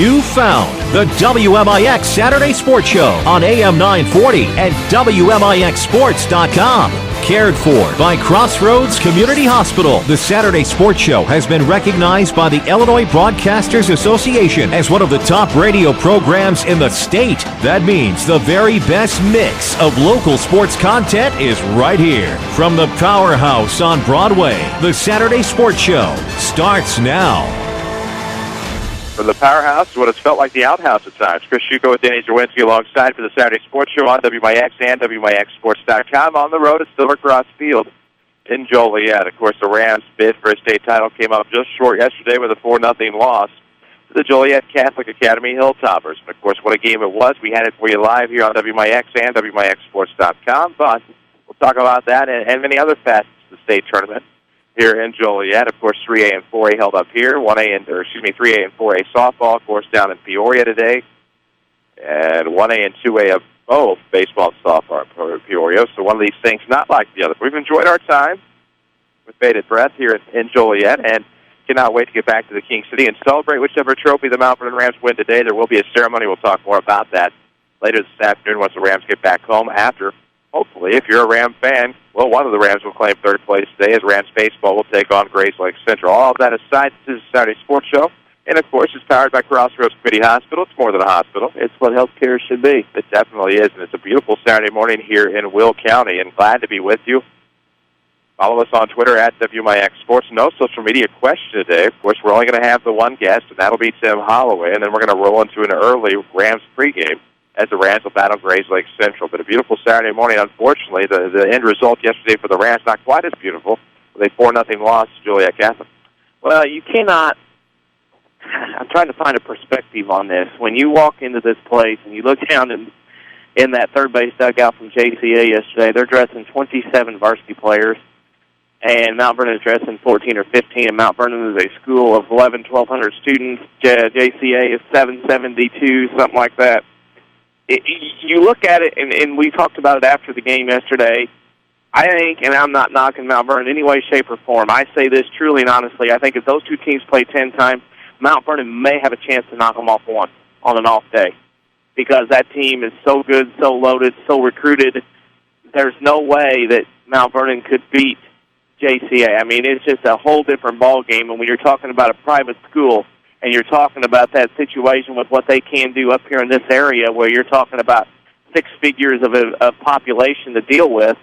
You found the WMIX Saturday Sports Show on AM 940 and WMIXSports.com. Cared for by Crossroads Community Hospital. The Saturday Sports Show has been recognized by the Illinois Broadcasters Association as one of the top radio programs in the state. That means the very best mix of local sports content is right here. From the Powerhouse on Broadway, the Saturday Sports Show starts now. From the Powerhouse, what has felt like the outhouse at times. Chris Shuko with Danny Zerwinski alongside for the Saturday Sports Show on WMIX and WMIXSports.com on the road at Silver Cross Field in Joliet. Of course, the Rams' bid for a state title came up just short yesterday with a 4-0 loss to the Joliet Catholic Academy Hilltoppers. And, of course, what a game it was. We had it for you live here on WMIX and WMIXSports.com, but we'll talk about that and many other facets of the state tournament here in Joliet. Of course, 3A and 4A held up here. 3A and 4A softball, of course, down in Peoria today. And 1A and 2A of both baseball and softball in Peoria. So one of these things not like the other. We've enjoyed our time with bated breath here in Joliet and cannot wait to get back to the King City and celebrate whichever trophy the Mount Vernon Rams win today. There will be a ceremony. We'll talk more about that later this afternoon once the Rams get back home after. Hopefully, if you're a Ram fan, well, one of the Rams will claim third place today as Rams baseball will take on Grace Lake Central. All of that aside, this is Saturday Sports Show. And, of course, it's powered by Crossroads Community Hospital. It's more than a hospital. It's what healthcare should be. It definitely is. And it's a beautiful Saturday morning here in Will County. And glad to be with you. Follow us on Twitter at WMIX Sports. No social media question today. Of course, we're only going to have the one guest, and that'll be Tim Holloway. And then we're going to roll into an early Rams pregame as the Rams will battle Grace Lake Central. But a beautiful Saturday morning. Unfortunately, the end result yesterday for the Rams not quite as beautiful with a 4-0 loss to Joliet Catholic. Well, you cannot. I'm trying to find a perspective on this. When you walk into this place and you look down in that third base dugout from JCA yesterday, they're dressing 27 varsity players, and Mount Vernon is dressing 14 or 15, and Mount Vernon is a school of 1,200 students. JCA is 772, something like that. You look at it, and we talked about it after the game yesterday. I think, and I'm not knocking Mount Vernon in any way, shape, or form, I say this truly and honestly, I think if those two teams play 10 times, Mount Vernon may have a chance to knock them off one on an off day because that team is so good, so loaded, so recruited. There's no way that Mount Vernon could beat JCA. I mean, it's just a whole different ball game. And when you're talking about a private school and you're talking about that situation with what they can do up here in this area where you're talking about 6 figures of a population to deal with,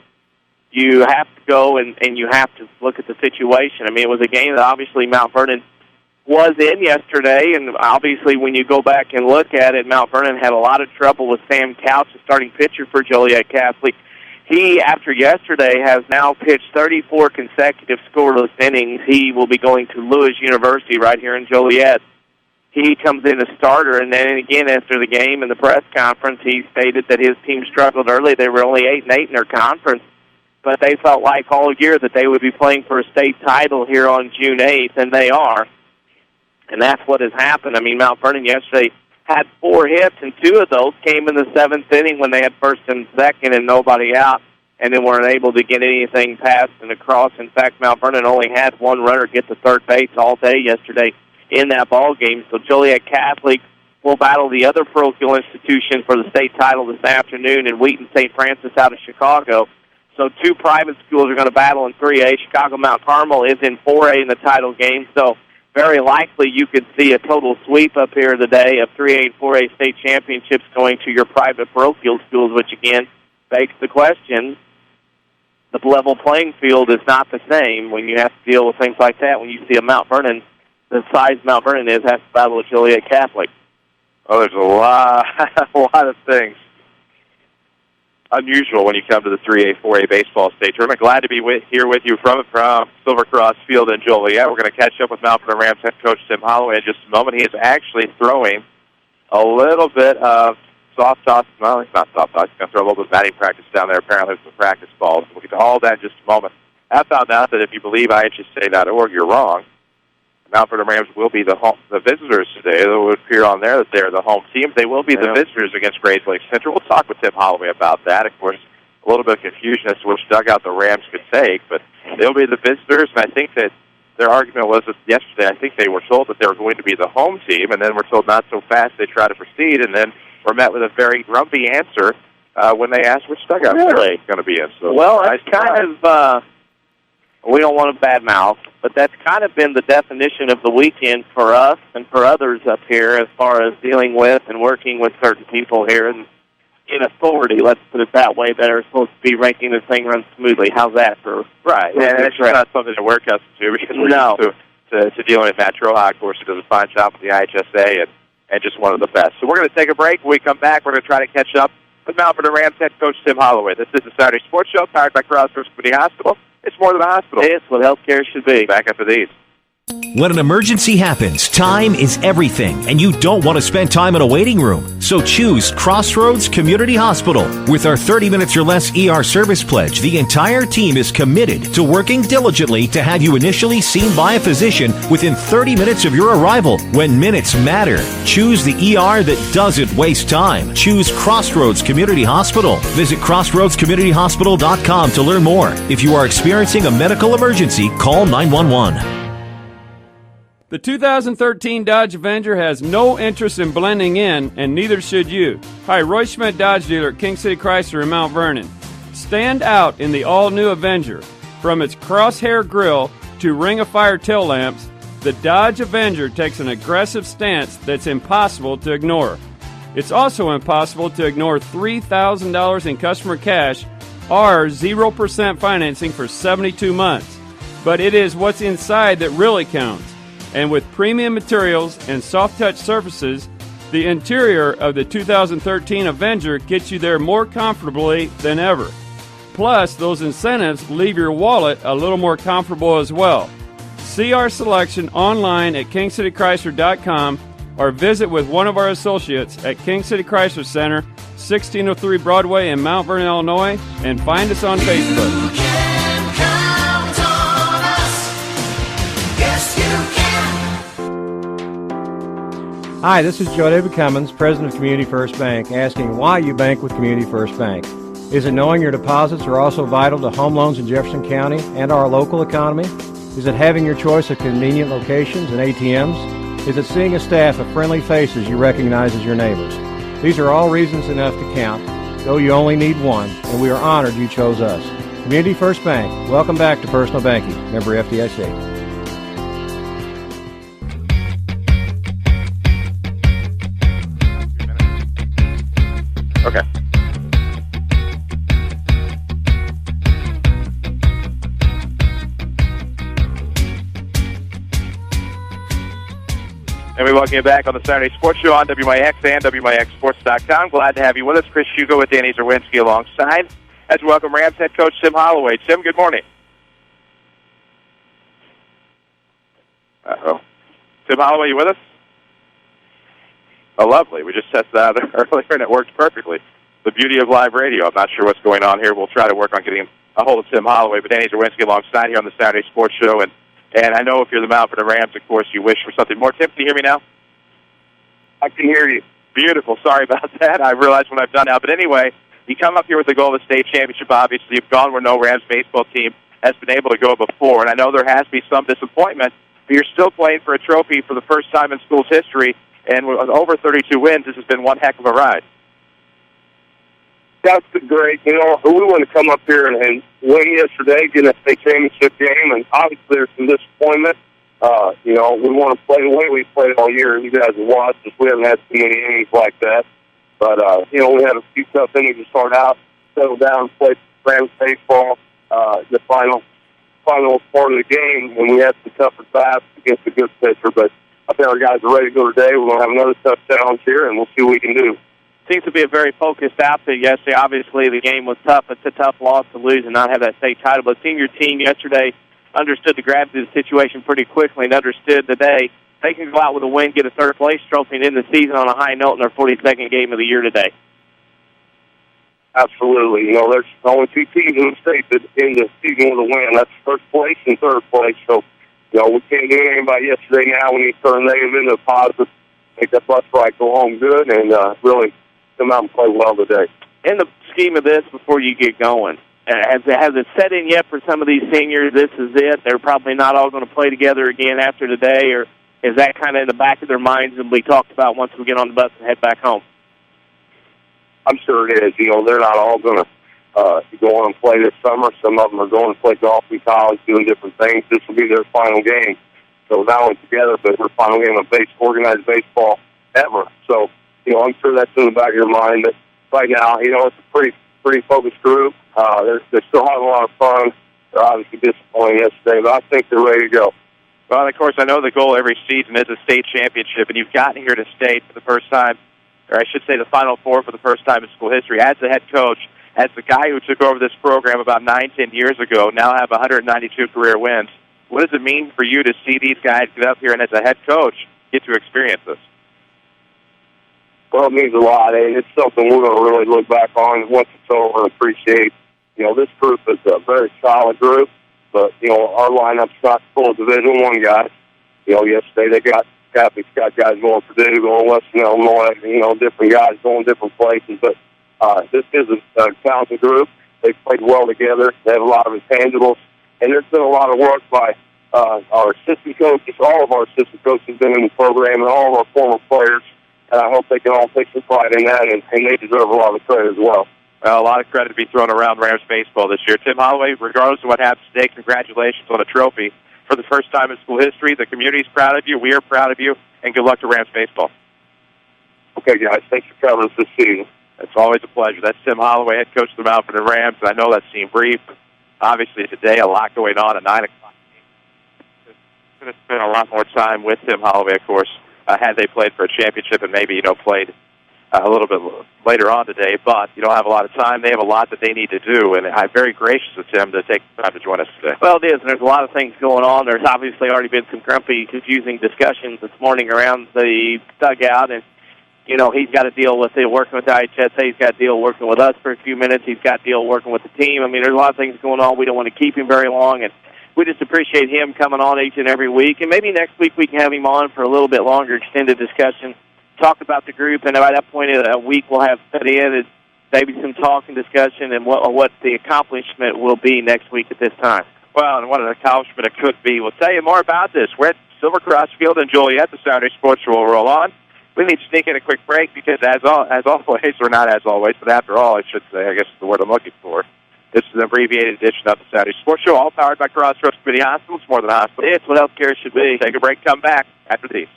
you have to go and you have to look at the situation. I mean, it was a game that obviously Mount Vernon was in yesterday, and obviously when you go back and look at it, Mount Vernon had a lot of trouble with Sam Couch, the starting pitcher for Joliet Catholic. He, after yesterday, has now pitched 34 consecutive scoreless innings. He will be going to Lewis University right here in Joliet. He comes in as starter, and then again after the game in the press conference, he stated that his team struggled early. They were only 8-8 in their conference, but they felt like all year that they would be playing for a state title here on June 8th, and they are. And that's what has happened. I mean, Mount Vernon yesterday had 4 hits, and 2 of those came in the 7th inning when they had first and second and nobody out, and then weren't able to get anything past and across. In fact, Mount Vernon only had 1 runner get to third base all day yesterday in that ball game. So Joliet Catholic will battle the other parochial institution for the state title this afternoon in Wheaton St. Francis out of Chicago. So 2 private schools are going to battle in 3A. Chicago Mount Carmel is in 4A in the title game, so very likely you could see a total sweep up here today of 3A and 4A state championships going to your private parochial schools, which again begs the question, the level playing field is not the same when you have to deal with things like that. When you see a Mount Vernon, the size Mount Vernon is, has to battle with Joliet Catholic. Oh, there's a lot of things unusual when you come to the 3A, 4A baseball state tournament. Glad to be here with you from Silver Cross Field in Joliet. We're going to catch up with Mount Vernon Rams head coach Tim Holloway in just a moment. He is actually throwing a little bit of soft toss. No, it's not soft toss. He's going to throw a little bit of batting practice down there. Apparently, some practice balls. We'll get to all that in just a moment. I found out that if you believe IHSA.org, you're wrong. Mount Vernon Rams will be the visitors today. It would appear on there that they're the home team. They will be the visitors against Grace Lake Central. We'll talk with Tim Holloway about that. Of course, a little bit of confusion as to which dugout the Rams could take, but they'll be the visitors, and I think that their argument was that yesterday I think they were told that they were going to be the home team, and then were told not so fast they try to proceed, and then were met with a very grumpy answer when they asked which dugout they were going to be in. So well, that's kind of, we don't want to badmouth, but that's kind of been the definition of the weekend for us and for others up here as far as dealing with and working with certain people here in authority, let's put it that way, that are supposed to be making this thing run smoothly. How's that for... Right, and it's not something that we're accustomed to because we're used to dealing with Matt Troha, of course, who does a fine job with the IHSA and just one of the best. So we're going to take a break. When we come back, we're going to try to catch up with Mount Vernon Rams head coach Tim Holloway. This is the Saturday Sports Show, powered by Crossroads Community Hospital. It's more than a hospital. It's what healthcare should be. Back after these. When an emergency happens, time is everything, and you don't want to spend time in a waiting room. So choose Crossroads Community Hospital. With our 30 minutes or less ER service pledge, the entire team is committed to working diligently to have you initially seen by a physician within 30 minutes of your arrival. When minutes matter, choose the ER that doesn't waste time. Choose Crossroads Community Hospital. Visit crossroadscommunityhospital.com to learn more. If you are experiencing a medical emergency, call 911. The 2013 Dodge Avenger has no interest in blending in, and neither should you. Hi, Roy Schmidt Dodge dealer at King City Chrysler in Mount Vernon. Stand out in the all-new Avenger. From its crosshair grille to ring-of-fire tail lamps, the Dodge Avenger takes an aggressive stance that's impossible to ignore. It's also impossible to ignore $3,000 in customer cash or 0% financing for 72 months. But it is what's inside that really counts. And with premium materials and soft-touch surfaces, the interior of the 2013 Avenger gets you there more comfortably than ever. Plus, those incentives leave your wallet a little more comfortable as well. See our selection online at KingCityChrysler.com or visit with one of our associates at King City Chrysler Center, 1603 Broadway in Mount Vernon, Illinois, and find us on Facebook. Hi, this is Joe David Cummins, President of Community First Bank, asking why you bank with Community First Bank. Is it knowing your deposits are also vital to home loans in Jefferson County and our local economy? Is it having your choice of convenient locations and ATMs? Is it seeing a staff of friendly faces you recognize as your neighbors? These are all reasons enough to count, though you only need one, and we are honored you chose us. Community First Bank, welcome back to personal banking. Member FDIC. Okay. And we welcome you back on the Saturday Sports Show on WMIX and WMIXSports.com. Glad to have you with us. Chris Hugo with Danny Zerwinski alongside. As we welcome Rams head coach Tim Holloway. Tim, good morning. Uh-oh. Tim Holloway, you with us? Oh, lovely. We just tested that out earlier, and it worked perfectly. The beauty of live radio. I'm not sure what's going on here. We'll try to work on getting a hold of Tim Holloway, but Danny Zerwinski alongside here on the Saturday Sports Show. And I know if you're the Mount Vernon Rams, of course, you wish for something more. Tim, can you hear me now? I can hear you. Beautiful. Sorry about that. I realize what I've done now. But anyway, you come up here with the goal of a state championship, obviously. You've gone where no Rams baseball team has been able to go before. And I know there has to be some disappointment, but you're still playing for a trophy for the first time in school's history. And with over 32 wins, this has been one heck of a ride. That's great. You know, we want to come up here and win yesterday, get a state championship game, and obviously there's some disappointment. You know, we want to play the way we played all year. You guys have watched us. We haven't had too many innings like that. But, you know, we had a few tough innings to start out, settle down, play Rams baseball, the final part of the game, when we had some tougher bats against a good pitcher. But I think our guys are ready to go today. We're going to have another tough challenge here, and we'll see what we can do. Seems to be a very focused outfit yesterday. Obviously, the game was tough. It's a tough loss to lose and not have that state title. But seeing your team yesterday understood the gravity of the situation pretty quickly and understood today they can go out with a win, get a third-place trophy, and end the season on a high note in their 42nd game of the year today. Absolutely. You know, there's only two teams in the state that end the season with a win. That's first place and third place. So, you know, we can't do anything about yesterday now. We need to turn negative into a positive, make that bus ride go home good, and really come out and play well today. In the scheme of this, before you get going, Has it set in yet for some of these seniors? This is it. They're probably not all going to play together again after today, or is that kind of in the back of their minds and be talked about once we get on the bus and head back home? I'm sure it is. They're not all going to go on and play this summer. Some of them are going to play golf in college, doing different things. This will be their final game. So not only together, but their final game of organized baseball ever. So, I'm sure that's in the back of your mind. But right now, it's a pretty focused group. They're still having a lot of fun. They're obviously disappointed yesterday, but I think they're ready to go. Well, of course, I know the goal every season is a state championship, and you've gotten here to state for the first time, or I should say the Final Four for the first time in school history. As the head coach, as the guy who took over this program about 9-10 years ago, now have 192 career wins, what does it mean for you to see these guys get up here and as a head coach get to experience this? Well, it means a lot, and it's something we're going to really look back on once it's over and appreciate. This group is a very solid group, but, our lineup's not full of Division I guys. Yesterday they got Catholics, got guys going Purdue, going Western Illinois, different guys going different places, but this is a talented group. They've played well together. They have a lot of intangibles, and there's been a lot of work by our assistant coaches. All of our assistant coaches have been in the program, and all of our former players, and I hope they can all take some pride in that, and they deserve a lot of credit as well. Well, a lot of credit to be thrown around Rams baseball this year. Tim Holloway, regardless of what happens today, congratulations on a trophy for the first time in school history. The community's proud of you. We are proud of you, and good luck to Rams baseball. Okay, guys. Thanks for covering us this season. It's always a pleasure. That's Tim Holloway, head coach of the Mount Vernon Rams. I know that seemed brief. Obviously, today, a lot going on at 9 o'clock. Could have spent a lot more time with Tim Holloway, of course, had they played for a championship and maybe, played a little bit later on today. But you don't have a lot of time. They have a lot that they need to do, and I'm very gracious of Tim to take the time to join us today. Well, it is, and there's a lot of things going on. There's obviously already been some grumpy, confusing discussions this morning around the dugout, and he's got to deal with it working with the IHSA. He's got to deal working with us for a few minutes. He's got to deal working with the team. I mean, there's a lot of things going on. We don't want to keep him very long, and we just appreciate him coming on each and every week. And maybe next week we can have him on for a little bit longer, extended discussion, talk about the group, and by that point in a week we'll have set in and maybe some talk and discussion and what the accomplishment will be next week at this time. Well, and what an accomplishment it could be. We'll tell you more about this. We're at Silver Cross Field in Joliet. The Saturday Sports Show will roll on. We need to sneak in a quick break because, as always, or not as always, but after all, I should say, I guess is the word I'm looking for. This is an abbreviated edition of the Saturday Sports Show, all powered by Crossroads Community Hospital. It's more than a hospital. It's what healthcare should be. Take a break, come back after these.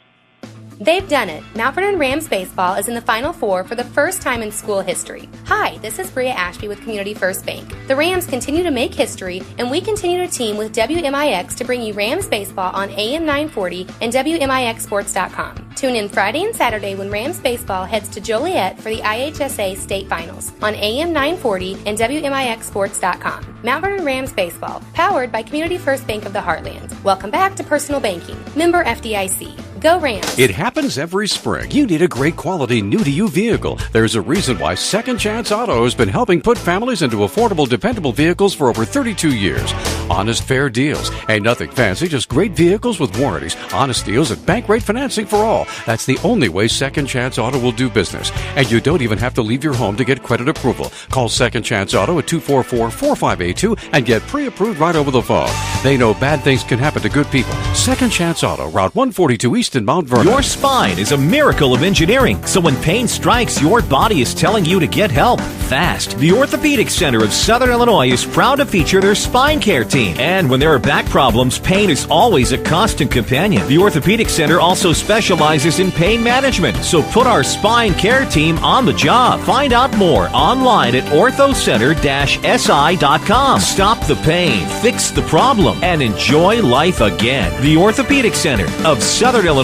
They've done it. Mount Vernon Rams Baseball is in the Final Four for the first time in school history. Hi, this is Bria Ashby with Community First Bank. The Rams continue to make history, and we continue to team with WMIX to bring you Rams Baseball on AM 940 and WMIXSports.com. Tune in Friday and Saturday when Rams Baseball heads to Joliet for the IHSA State Finals on AM 940 and WMIXSports.com. Mount Vernon Rams Baseball, powered by Community First Bank of the Heartland. Welcome back to Personal Banking. Member FDIC. Go Rams. It happens every spring. You need a great quality, new-to-you vehicle. There's a reason why Second Chance Auto has been helping put families into affordable, dependable vehicles for over 32 years. Honest, fair deals. Ain't nothing fancy, just great vehicles with warranties. Honest deals and bank rate financing for all. That's the only way Second Chance Auto will do business. And you don't even have to leave your home to get credit approval. Call Second Chance Auto at 244-4582 and get pre-approved right over the phone. They know bad things can happen to good people. Second Chance Auto, Route 142 East in Mount Vernon. Your spine is a miracle of engineering, so when pain strikes, your body is telling you to get help fast. The Orthopedic Center of Southern Illinois is proud to feature their spine care team. And when there are back problems, pain is always a constant companion. The Orthopedic Center also specializes in pain management, so put our spine care team on the job. Find out more online at orthocenter-si.com. Stop the pain, fix the problem, and enjoy life again. The Orthopedic Center of Southern Illinois.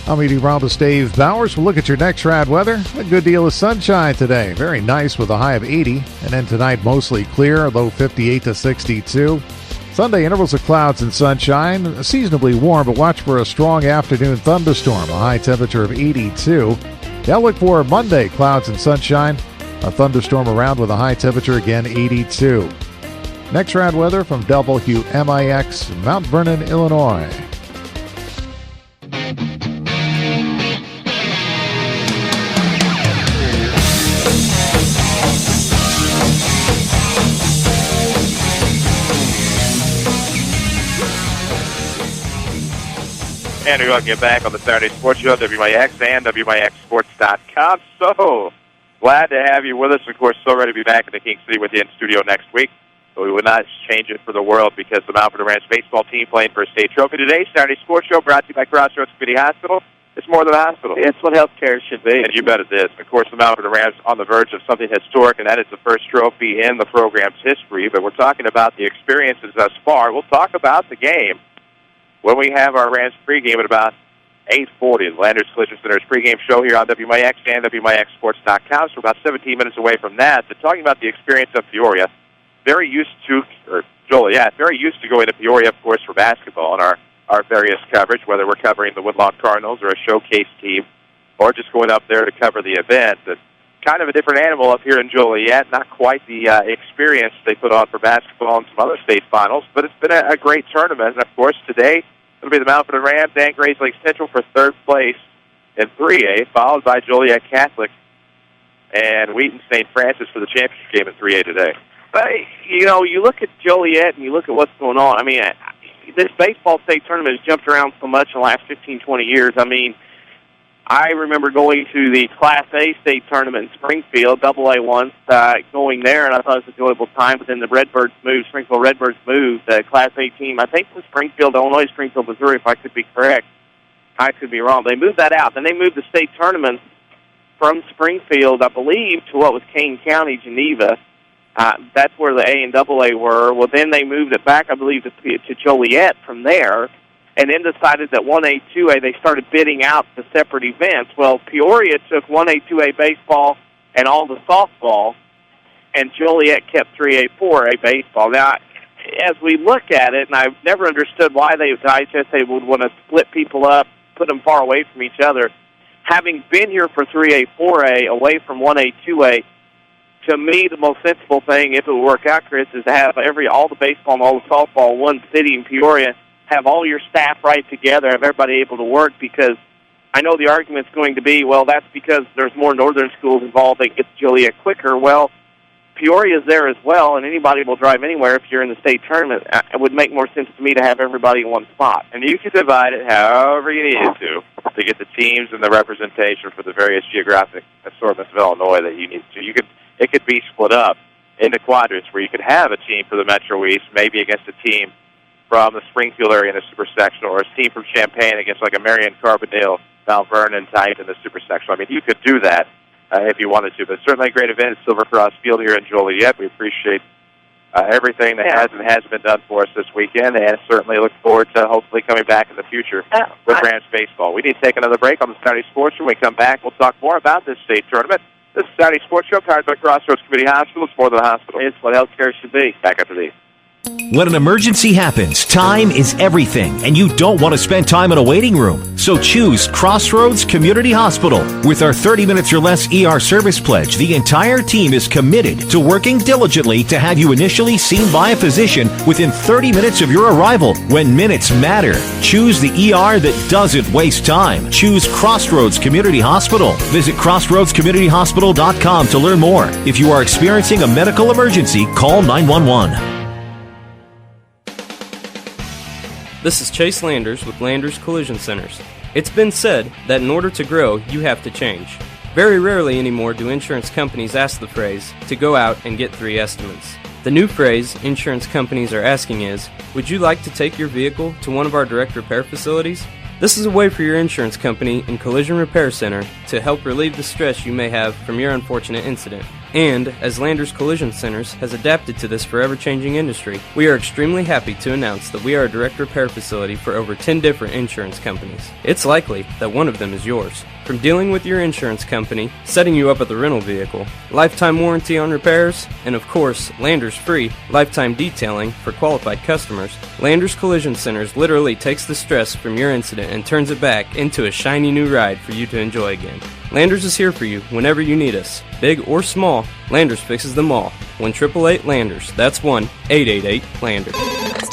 I'm meteorologist Dave Bowers. We'll look at your next rad weather. A good deal of sunshine today. Very nice with a high of 80. And then tonight, mostly clear, low 58 to 62. Sunday, intervals of clouds and sunshine. Seasonably warm, but watch for a strong afternoon thunderstorm. A high temperature of 82. Now look for Monday, clouds and sunshine. A thunderstorm around with a high temperature, again, 82. Next rad weather from WMIX, Mount Vernon, Illinois. And we're going to get back on the Saturday Sports Show, WMIX and WMIXSports.com. So glad to have you with us. Of course, so ready to be back in the King City with you in studio next week. But we would not change it for the world because the Mount Vernon Rams baseball team playing for a state trophy today. Saturday Sports Show brought to you by Crossroads Community Hospital. It's more than a hospital. It's what healthcare should be. And you bet it is. Of course, the Mount Vernon Rams on the verge of something historic, and that is the first trophy in the program's history. But we're talking about the experiences thus far. We'll talk about the game when we have our Rams pregame at about 8:40. The Landers Collision Center's pregame show here on WMIX and WMIXSports.com. So we're about 17 minutes away from that. But talking about the experience of Peoria, very used to going to Peoria, of course, for basketball and our various coverage, whether we're covering the Woodlawn Cardinals or a showcase team or just going up there to cover the event. But kind of a different animal up here in Joliet, not quite the experience they put on for basketball and some other state finals, but it's been a great tournament. And, of course, today it'll be the Mount Vernon Rams and Grays Lake Central for third place in 3A, followed by Joliet Catholic and Wheaton St. Francis for the championship game in 3A today. But, you know, you look at Joliet and you look at what's going on. I mean, this baseball state tournament has jumped around so much in the last 15, 20 years. I mean, I remember going to the Class A state tournament in Springfield, AA once, going there, and I thought it was an enjoyable time. But then the Redbirds moved, Springfield Redbirds moved, the Class A team, I think from Springfield, Illinois, Springfield, Missouri, if I could be correct. I could be wrong. They moved that out. Then they moved the state tournament from Springfield, I believe, to what was Kane County, Geneva. That's where the A and AA were. Well, then they moved it back, I believe, to Joliet from there, and then decided that 1A, 2A, they started bidding out the separate events. Well, Peoria took 1A, 2A baseball and all the softball, and Joliet kept 3A, 4A baseball. Now, as we look at it, and I've never understood why the IHSA would want to split people up, put them far away from each other. Having been here for 3A, 4A, away from 1A, 2A, to me, the most sensible thing, if it would work out, Chris, is to have all the baseball and all the softball, one city in Peoria, have all your staff right together, have everybody able to work, because I know the argument's going to be, well, that's because there's more northern schools involved, they get to Joliet quicker. Well, Peoria's there as well, and anybody will drive anywhere if you're in the state tournament. It would make more sense to me to have everybody in one spot. And you can divide it however you need to get the teams and the representation for the various geographic assortments of Illinois that you need to. It could be split up into quadrants where you could have a team for the Metro East, maybe against a team from the Springfield area in the Super Sectional, or a team from Champaign against like a Marion, Carbondale, Mount Vernon type in the Super Sectional. I mean, you could do that if you wanted to, but certainly a great event at Silver Cross Field here in Joliet. We appreciate everything that has and hasn't been done for us this weekend, and certainly look forward to hopefully coming back in the future with Rams baseball. We need to take another break on the Saturday Sports Show. When we come back, we'll talk more about this state tournament. This is Saturday Sports Show, powered by Crossroads Community Hospital. It's more than a hospital. It's what healthcare should be. Back after these. When an emergency happens, time is everything, and you don't want to spend time in a waiting room. So choose Crossroads Community Hospital. With our 30 minutes or less ER service pledge, the entire team is committed to working diligently to have you initially seen by a physician within 30 minutes of your arrival, when minutes matter. Choose the ER that doesn't waste time. Choose Crossroads Community Hospital. Visit crossroadscommunityhospital.com to learn more. If you are experiencing a medical emergency, call 911. This is Chase Landers with Landers Collision Centers. It's been said that in order to grow, you have to change. Very rarely anymore do insurance companies ask the phrase to go out and get 3 estimates. The new phrase insurance companies are asking is, would you like to take your vehicle to one of our direct repair facilities? This is a way for your insurance company and collision repair center to help relieve the stress you may have from your unfortunate incident. And, as Landers Collision Centers has adapted to this forever-changing industry, we are extremely happy to announce that we are a direct repair facility for over 10 different insurance companies. It's likely that one of them is yours. From dealing with your insurance company, setting you up with a rental vehicle, lifetime warranty on repairs, and of course, Landers free lifetime detailing for qualified customers, Landers Collision Centers literally takes the stress from your incident and turns it back into a shiny new ride for you to enjoy again. Landers is here for you whenever you need us. Big or small, Landers fixes them all. 1-888-LANDERS. That's 1-888-LANDERS.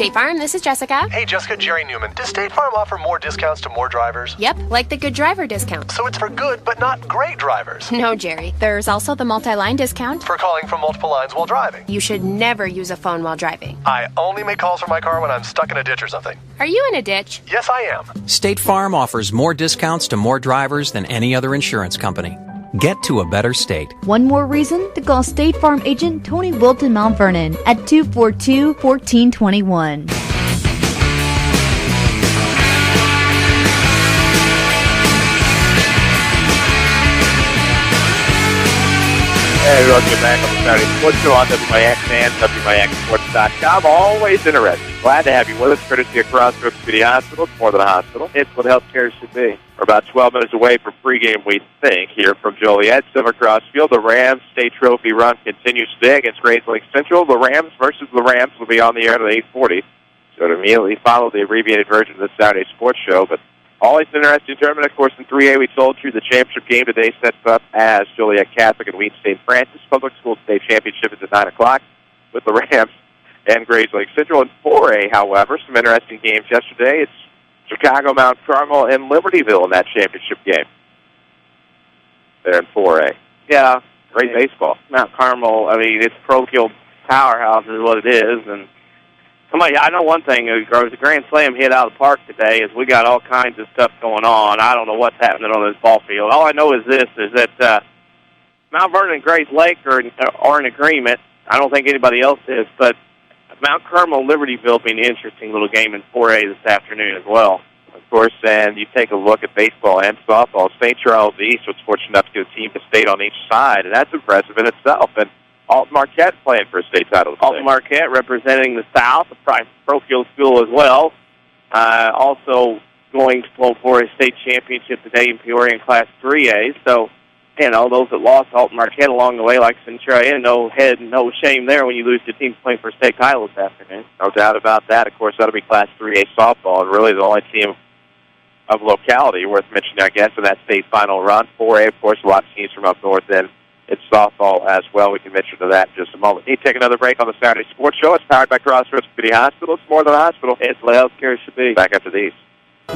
State Farm, this is Jessica. Hey, Jessica, Jerry Newman. Does State Farm offer more discounts to more drivers? Yep, like the good driver discount. So it's for good, but not great drivers. No, Jerry. There's also the multi-line discount. For calling from multiple lines while driving. You should never use a phone while driving. I only make calls from my car when I'm stuck in a ditch or something. Are you in a ditch? Yes, I am. State Farm offers more discounts to more drivers than any other insurance company. Get to a better state. One more reason to call State Farm agent Tony Wilton Mount Vernon at 242-1421. Hey, welcome back on the Saturday Sports Show on WMIX and WMIXSports.com. Always interesting. Glad to have you with us, courtesy of Crossroads Community Hospital. It's more than a hospital. It's what healthcare should be. We're about 12 minutes away from pregame, we think, here from Joliet. Silver Cross Field, the Rams State Trophy run continues today against Grays Lake Central. The Rams versus the Rams will be on the air at 8:40. So to immediately follow the abbreviated version of the Saturday Sports Show. But always an interesting tournament. Of course, in 3A, we told you the championship game today sets up as Joliet Catholic and Wheat St. Francis. Public School State Championship is at 9 o'clock with the Rams and Grays Lake Central. In 4A, however, some interesting games yesterday. It's Chicago, Mount Carmel, and Libertyville in that championship game. There in 4A. Yeah. Great baseball. Mount Carmel, I mean, it's parochial powerhouse is what it is. And somebody, I know one thing, it was a grand slam hit out of the park today, is we got all kinds of stuff going on. I don't know what's happening on this ball field. All I know is this, is that Mount Vernon and Grays Lake are in agreement. I don't think anybody else is, but Mount Carmel and Libertyville being an interesting little game in 4A this afternoon as well. Of course, and you take a look at baseball and softball. St. Charles East was fortunate enough to get a team to state on each side, and that's impressive in itself. And Alton Marquette playing for a state title. Alton Marquette representing the South, a parochial school as well. Also going for a state championship today in Peoria in Class 3A. So, you know, those that lost Alton Marquette along the way, like Centralia, no head, no shame there when you lose to teams playing for a state title this afternoon. No doubt about that. Of course, that'll be Class 3A softball, and really the only team of locality worth mentioning, I guess, in that state final run. 4A, of course, a lot of teams from up north, and it's softball as well. We can mention to that in just a moment. Need to take another break on the Saturday Sports Show. It's powered by Crossroads Community Hospital. It's more than a hospital. It's what healthcare should be. Back after these.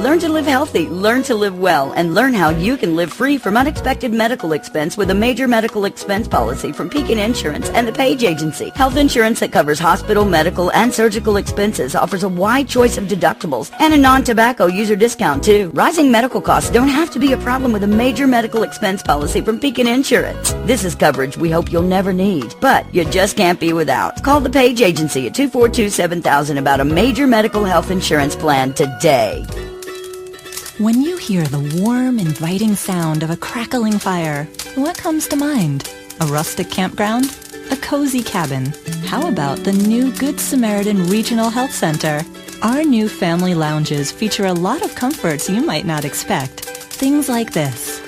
Learn to live healthy, learn to live well, and learn how you can live free from unexpected medical expense with a major medical expense policy from Pekin Insurance and the Page Agency. Health insurance that covers hospital, medical, and surgical expenses offers a wide choice of deductibles and a non-tobacco user discount too. Rising medical costs don't have to be a problem with a major medical expense policy from Pekin Insurance. This is coverage we hope you'll never need, but you just can't be without. Call the Page Agency at 242-7000 about a major medical health insurance plan today. When you hear the warm, inviting sound of a crackling fire, what comes to mind? A rustic campground? A cozy cabin? How about the new Good Samaritan Regional Health Center? Our new family lounges feature a lot of comforts you might not expect. Things like this.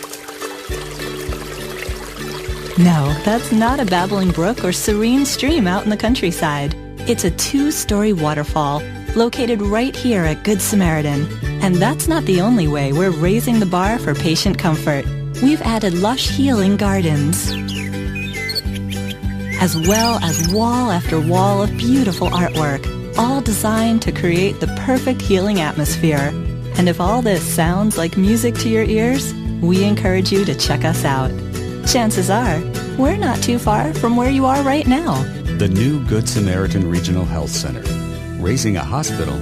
No, that's not a babbling brook or serene stream out in the countryside. It's a 2-story waterfall located right here at Good Samaritan. And that's not the only way we're raising the bar for patient comfort. We've added lush healing gardens, as well as wall after wall of beautiful artwork, all designed to create the perfect healing atmosphere. And if all this sounds like music to your ears, we encourage you to check us out. Chances are, we're not too far from where you are right now. The new Good Samaritan Regional Health Center. Raising a hospital,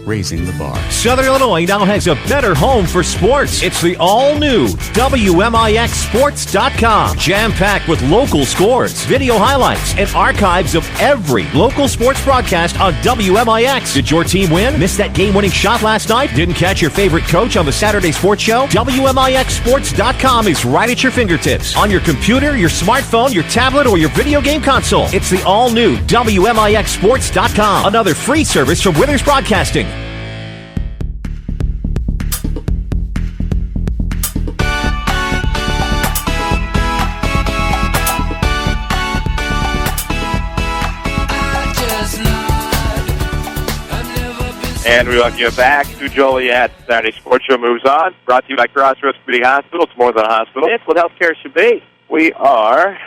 raising the bar. Southern Illinois now has a better home for sports. It's the all-new WMIXSports.com. Jam-packed with local scores, video highlights, and archives of every local sports broadcast on WMIX. Did your team win? Missed that game-winning shot last night? Didn't catch your favorite coach on the Saturday Sports Show? WMIXSports.com is right at your fingertips. On your computer, your smartphone, your tablet, or your video game console. It's the all-new WMIXSports.com. Another free service from Withers Broadcasting. And we welcome you back to Joliet. Saturday Sports Show moves on. Brought to you by Crossroads Community Hospital. It's more than a hospital. It's what healthcare should be. We are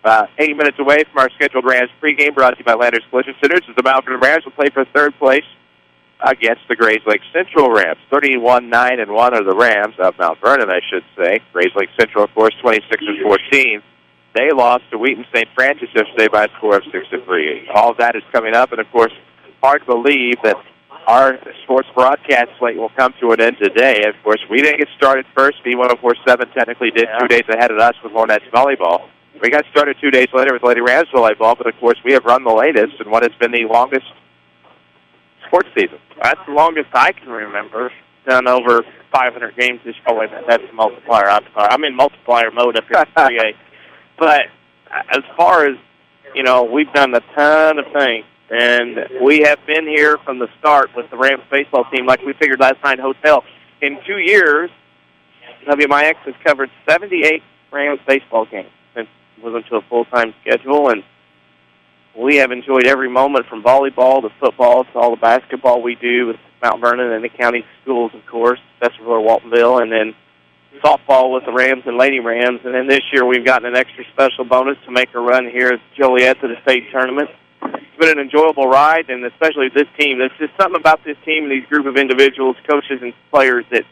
About 80 minutes away from our scheduled Rams pregame, brought to you by Landers Collision Centers, as the Mount Vernon Rams will play for third place against the Grays Lake Central Rams. 31-9-1 are the Rams of Mount Vernon, I should say. Grays Lake Central, of course, 26-14. They lost to Wheaton St. Francis yesterday by a score of 6-3. All of that is coming up, and of course, hard to believe that our sports broadcast slate will come to an end today. Of course, we didn't get started first. B1047 technically did 2 days ahead of us with Hornets volleyball. We got started 2 days later with Lady Rams volleyball, but of course we have run the latest in what has been the longest sports season. That's the longest I can remember. Done over 500 games this year. Oh, wait a minute, that's the multiplier. I'm in multiplier mode up here at 3A. But as far as, we've done a ton of things. And we have been here from the start with the Rams baseball team, like we figured last night, hotel. In 2 years, WMIX has covered 78 Rams baseball games since it was into a full-time schedule, and we have enjoyed every moment from volleyball to football to all the basketball we do with Mount Vernon and the county schools, of course, especially for Waltonville, and then softball with the Rams and Lady Rams. And then this year we've gotten an extra special bonus to make a run here at Joliet to the state tournament. It's been an enjoyable ride, and especially this team. There's just something about this team and these group of individuals, coaches and players, that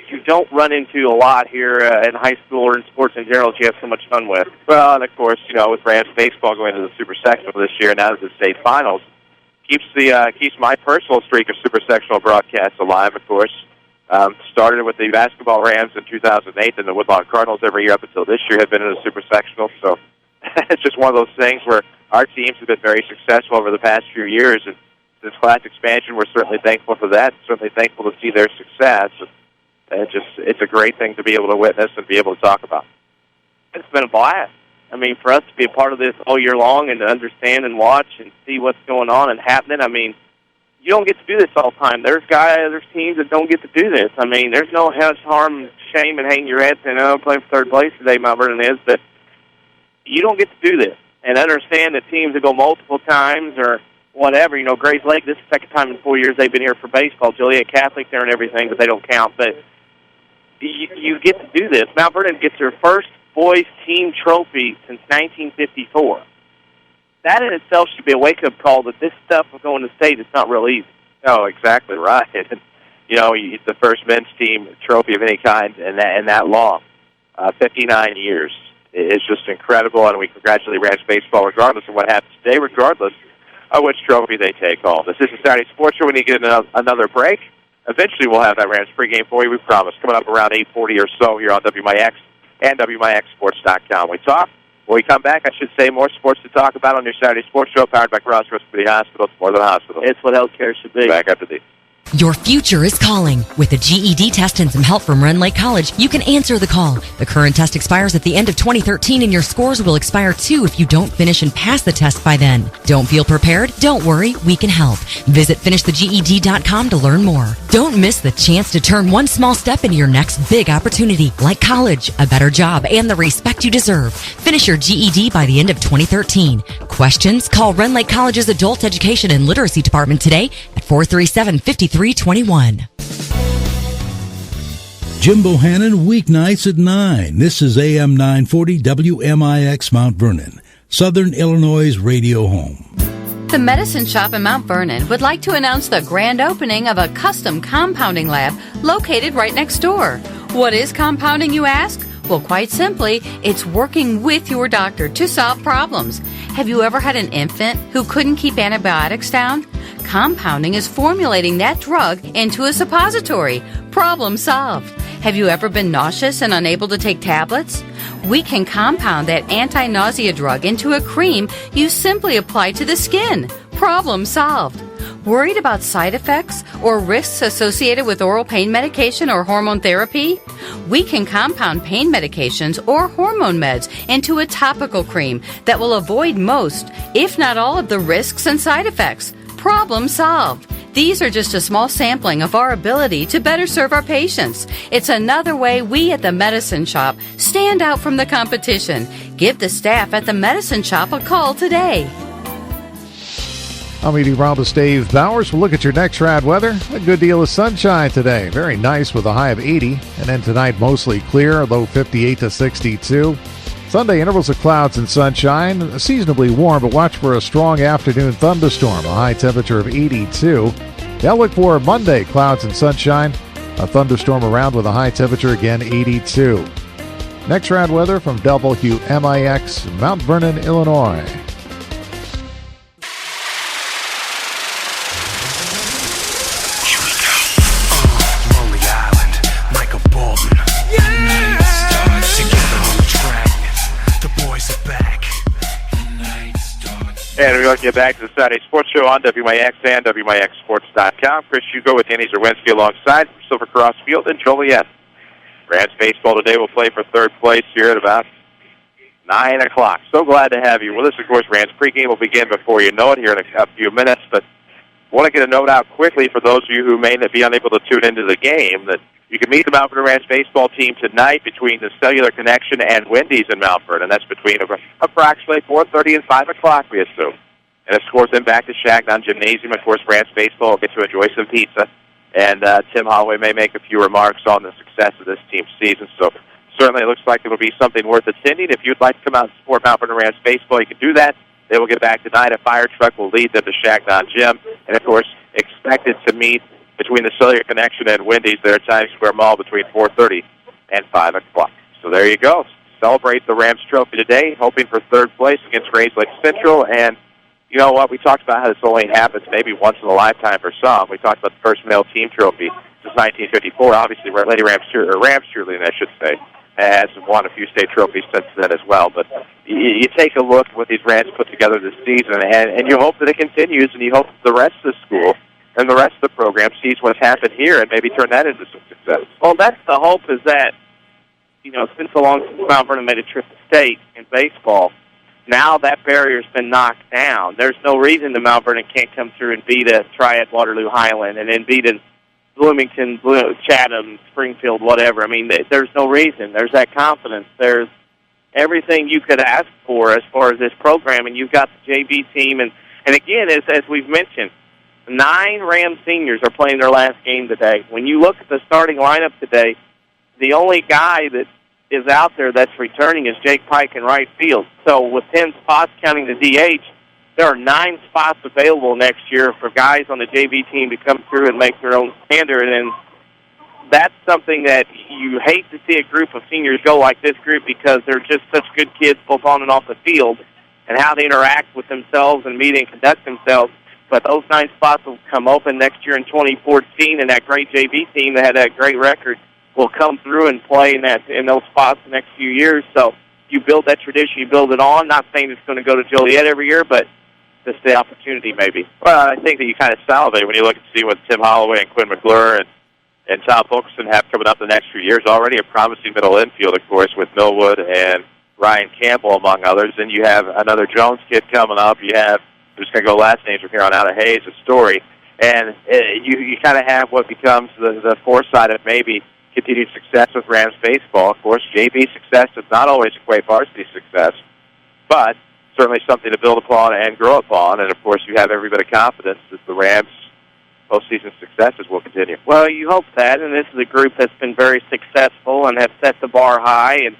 you don't run into a lot here in high school or in sports in general that you have so much fun with. Well, and of course, with Rams baseball going to the Super Sectional this year and out of the state finals, keeps my personal streak of Super Sectional broadcasts alive, of course. Started with the basketball Rams in 2008 and the Woodlawn Cardinals every year up until this year have been in the Super Sectional, so it's just one of those things where our teams have been very successful over the past few years, and this class expansion, we're certainly thankful for that, certainly thankful to see their success. And it's a great thing to be able to witness and be able to talk about. It's been a blast. I mean, for us to be a part of this all year long and to understand and watch and see what's going on and happening, I mean, you don't get to do this all the time. There's teams that don't get to do this. I mean, there's no harm, shame, and hanging your head saying, I'm playing for third place today, Mount Vernon is, but you don't get to do this. And understand that teams that go multiple times or whatever, Grays Lake, this is the second time in 4 years they've been here for baseball. Joliet Catholic there and everything, but they don't count. But you get to do this. Mount Vernon gets their first boys team trophy since 1954. That in itself should be a wake-up call that this stuff of going to state is not real easy. Oh, exactly right. And, the first men's team trophy of any kind and that long, 59 years. It's just incredible, and we congratulate Rams baseball regardless of what happens today, regardless of which trophy they take home. This is the Saturday Sports Show. We need to get another break. Eventually we'll have that Rams pregame for you, we promise, coming up around 8:40 or so here on WMIX and WMIXSports.com. When we come back, I should say, more sports to talk about on your Saturday Sports Show, powered by Crossroads Community Hospital. It's more than a hospital. It's what healthcare should be. Back after these. Your future is calling. With a GED test and some help from Rend Lake College, you can answer the call. The current test expires at the end of 2013, and your scores will expire too if you don't finish and pass the test by then. Don't feel prepared? Don't worry, we can help. Visit finishtheged.com to learn more. Don't miss the chance to turn one small step into your next big opportunity, like college, a better job, and the respect you deserve. Finish your GED by the end of 2013. Questions? Call Rend Lake College's Adult Education and Literacy Department today at 437-5321. Jim Bohannon, weeknights at 9. This is AM 940 WMIX Mount Vernon, Southern Illinois' radio home. The Medicine Shop in Mount Vernon would like to announce the grand opening of a custom compounding lab located right next door. What is compounding, you ask? Well, quite simply, it's working with your doctor to solve problems. Have you ever had an infant who couldn't keep antibiotics down? Compounding is formulating that drug into a suppository. Problem solved. Have you ever been nauseous and unable to take tablets? We can compound that anti-nausea drug into a cream you simply apply to the skin. Problem solved. Worried about side effects or risks associated with oral pain medication or hormone therapy? We can compound pain medications or hormone meds into a topical cream that will avoid most, if not all, of the risks and side effects. Problem solved. These are just a small sampling of our ability to better serve our patients. It's another way we at the Medicine Shop stand out from the competition. Give the staff at the Medicine Shop a call today. I'm meteorologist Dave Bowers. We'll look at your next rad weather. A good deal of sunshine today. Very nice with a high of 80. And then tonight, mostly clear, low 58 to 62. Sunday, intervals of clouds and sunshine. Seasonably warm, but watch for a strong afternoon thunderstorm. A high temperature of 82. Now look for Monday, clouds and sunshine. A thunderstorm around with a high temperature, again, 82. Next round weather from WMIX, Mount Vernon, Illinois. And we're going to get back to the Saturday Sports Show on WMIX and WMIXSports.com. Chris Hugo with Danny Zerwinski alongside Silver Cross Field in Joliet. Rams baseball today will play for third place here at about 9 o'clock. So glad to have you with us. Of course, Rams pregame will begin before you know it here in a few minutes. But I want to get a note out quickly for those of you who may not be unable to tune into the game that you can meet the Mount Vernon Rams baseball team tonight between the Cellular Connection and Wendy's in Mount Vernon. That's between approximately 4:30 and 5 o'clock, we assume. And, of course, then back to Shagnon Gymnasium. Of course, Rams baseball will get to enjoy some pizza. And Tim Holloway may make a few remarks on the success of this team's season. So certainly it looks like it will be something worth attending. If you'd like to come out and support Mount Vernon Rams baseball, you can do that. They will get back tonight. A fire truck will lead them to Shagnon Gym. And, of course, expected to meet between the Cellular Connection and Wendy's there at Times Square Mall between 4:30 and 5 o'clock. So there you go. Celebrate the Rams trophy today, hoping for third place against Grays Lake Central. And you know what? We talked about how this only happens maybe once in a lifetime for some. We talked about the first male team trophy since 1954. Obviously, Lady Rams cheerleading, I should say, has won a few state trophies since then as well. But you take a look at what these Rams put together this season, and you hope that it continues, and you hope the rest of the school and the rest of the program sees what's happened here and maybe turn that into some success. Well, that's the hope, is that, you know, it's been so long since Mount Vernon made a trip to state in baseball. Now that barrier's been knocked down. There's no reason that Mount Vernon can't come through and beat a Triad Waterloo Highland and then beat a Bloomington, Chatham, Springfield, whatever. I mean, there's no reason. There's that confidence. There's everything you could ask for as far as this program, and you've got the JV team. And again, as we've mentioned, 9 Rams seniors are playing their last game today. When you look at the starting lineup today, the only guy that is out there that's returning is Jake Pike in right field. So with 10 spots counting the DH, there are 9 spots available next year for guys on the JV team to come through and make their own standard. And that's something that you hate to see a group of seniors go like this group, because they're just such good kids both on and off the field and how they interact with themselves and meet and conduct themselves. But those 9 spots will come open next year in 2014, and that great JV team that had that great record will come through and play in those spots the next few years. So you build that tradition, you build it on. Not saying it's going to go to Joliet every year, but this is the opportunity maybe. Well, I think that you kind of salivate when you look and see what Tim Holloway and Quinn McClure and Tom Fulkerson have coming up the next few years. Already a promising middle infield, of course, with Millwood and Ryan Campbell, among others. And you have another Jones kid coming up. You have, I'm just going to go last names from here on out, of Hayes, a Story. And you kind of have what becomes the foresight of maybe continued success with Rams baseball. Of course, JV success does not always equate varsity success, but certainly something to build upon and grow upon. And, of course, you have every bit of confidence that the Rams' postseason successes will continue. Well, you hope that, and this is a group that's been very successful and have set the bar high, and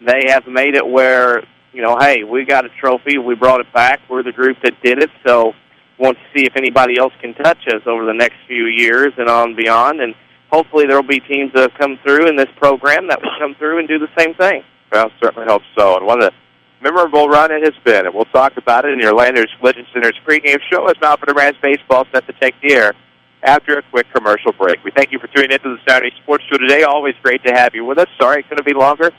they have made it where, you know, hey, we got a trophy, we brought it back, we're the group that did it, so want to see if anybody else can touch us over the next few years and on and beyond. And hopefully there will be teams that have come through in this program that will come through and do the same thing. Well, certainly hope so. And what a memorable run it has been. And we'll talk about it in your Landers Collision Center's pregame show as Mount Vernon Rams baseball set to take the air after a quick commercial break. We thank you for tuning into the Saturday Sports Show today. Always great to have you with us. Sorry it's going to be longer,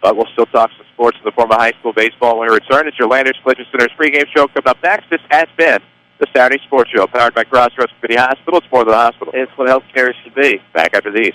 but we'll still talk some sports in the form of high school baseball when we return. It's your Landers Collision Center's pregame show coming up next. This has been the Saturday Sports Show, powered by Crossroads Community Hospital. It's more than a hospital. It's what healthcare should be. Back after these.